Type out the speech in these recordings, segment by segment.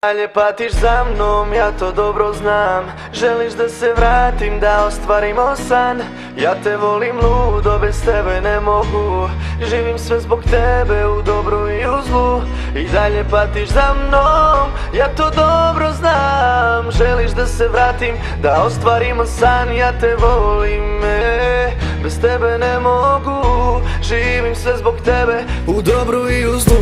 Dalje patiš za mnom, ja to dobro znam. Želiš da se vratim, da ostvarimo san. Ja te volim ludo, bez tebe ne mogu. Živim sve zbog tebe, u dobru i u zlu. I dalje patiš za mnom, ja to dobro znam. Želiš da se vratim, da ostvarimo san. Ja te volim, bez tebe ne mogu. Živim sve zbog tebe, u dobru i u zlu.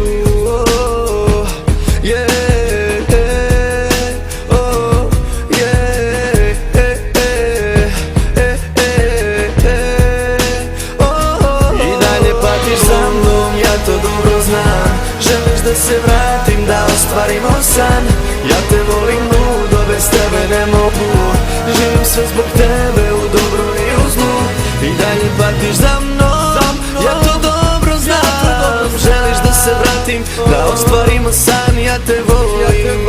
Želiš da se vratim, da ostvarimo san. Ja te volim ludo, bez tebe ne mogu. Živim sve zbog tebe, u dobru i u zlu. I dalje patiš za mnom, ja to dobro znam. Želiš da se vratim, da ostvarimo san. Ja te volim,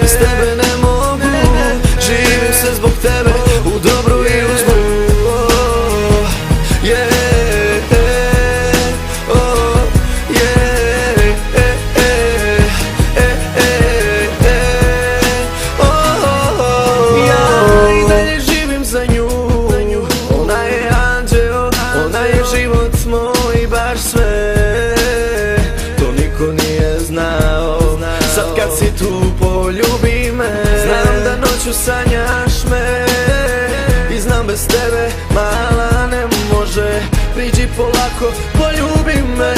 bez tebe ne mogu. Živim sve zbog tebe, u dobru i u zlu. Život moj, baš sve, to niko nije znao. Sad kad si tu, poljubi me. Znam da noću sanjaš me i znam bez tebe, mala, ne može. Priđi polako, poljubi me.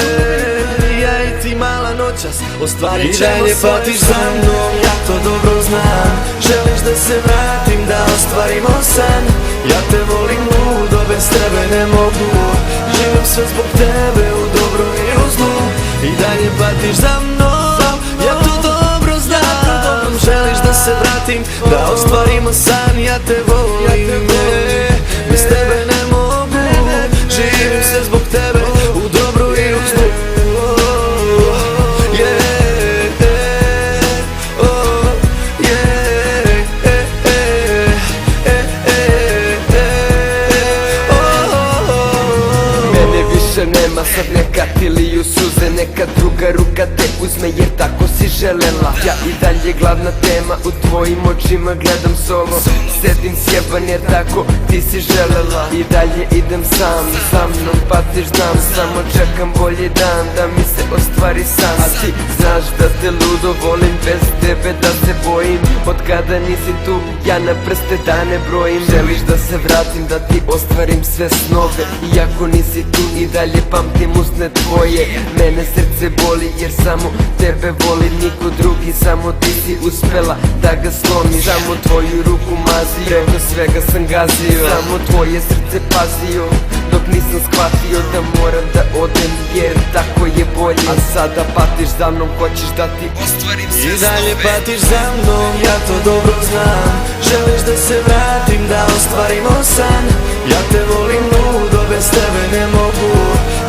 Ja i ti, mala, noćas ostvarit ćemo svoj san. I dalje patiš za mnom, ja to dobro znam. Želiš da se vratim, da ostvarimo san. Ja te volim ludo, bez tebe ne mogu. Živim sve zbog tebe, u dobru i u zlu. I dalje patiš za mnom, ja to dobro znam. Želiš da se vratim, da ostvarimo san. Ja te volim, bez tebe ne mogu. Živim sve zbog tebe, u dobru i u zlu. Nema sad neka ti liju suze, neka druga ruka te uzme jer tako si želela. Ja i dalje glavna tema, u tvojim očima gledam solo. Sedim sjeban jer tako ti si želela. I dalje idem sam, sa mnom patiš znam. Samo čekam bolji dan da mi se ostvari san. A ti znaš da te ludo volim, bez tebe da se bojim. Od kada nisi tu, ja na prste dane brojim. Želiš da se vratim, da ti ostvarim sve snove. Iako nisi tu i dalje pamtim usne tvoje. Mene srce boli jer samo tebe volim. Niko drugi, samo ti si uspela da ga slomiš. Samo tvoju ruku mazio, preko svega sam gazio. Samo tvoje srce pazio, dok nisam shvatio da moram da odem jer tako je bolje. A sada patiš za mnom, hoćeš da ti ostvarim sve snove. I dalje patiš za mnom, ja to dobro znam. Želiš da se vratim, da ostvarimo san. Ja te volim ludo, bez tebe ne mogu.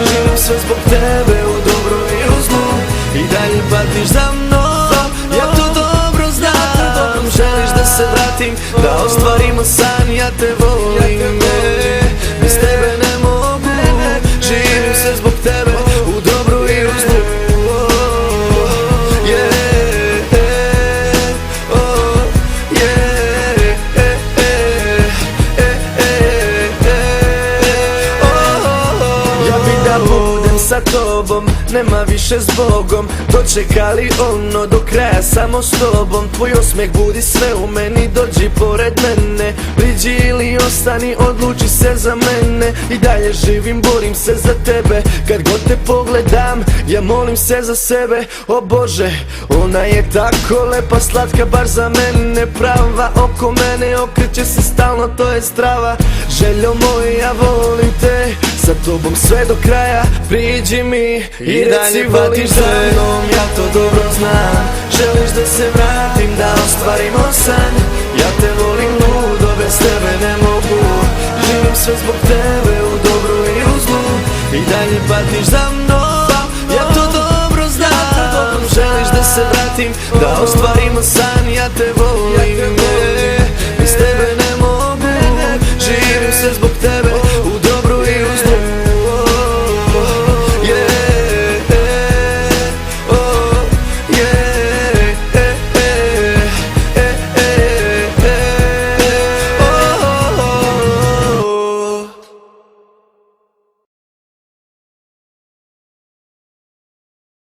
Živim sve zbog tebe, u dobru i u zlu. I dalje patiš za mnom, ja to dobro znam. Želiš da se vratim, da ostvarimo san. Ja te volim, bez tebe ne mogu. Živim sve zbog tebe, u dobru i u zlu. Sa tobom, nema više s Bogom. Dočekali ono do kraja samo s tobom. Tvoj osmeh budi sve u meni, dođi pored mene. Priđi ili ostani, odluči se za mene. I dalje živim, borim se za tebe. Kad god te pogledam, ja molim se za sebe. O Bože, ona je tako lepa, slatka baš za mene. Prava oko mene, okreće se stalno, to je strava. Željo moja, ja volim te, sa tobom sve do kraja. Priđi mi i reci volim te. Ja to dobro znam. Želiš da se vratim, da ostvarimo san. Ja te volim ludo, bez tebe ne mogu. Živim sve zbog tebe, u dobru i u zlu. I dalje patiš za mnom, ja to dobro znam. Želiš da se vratim, da ostvarimo san. Ja te volim.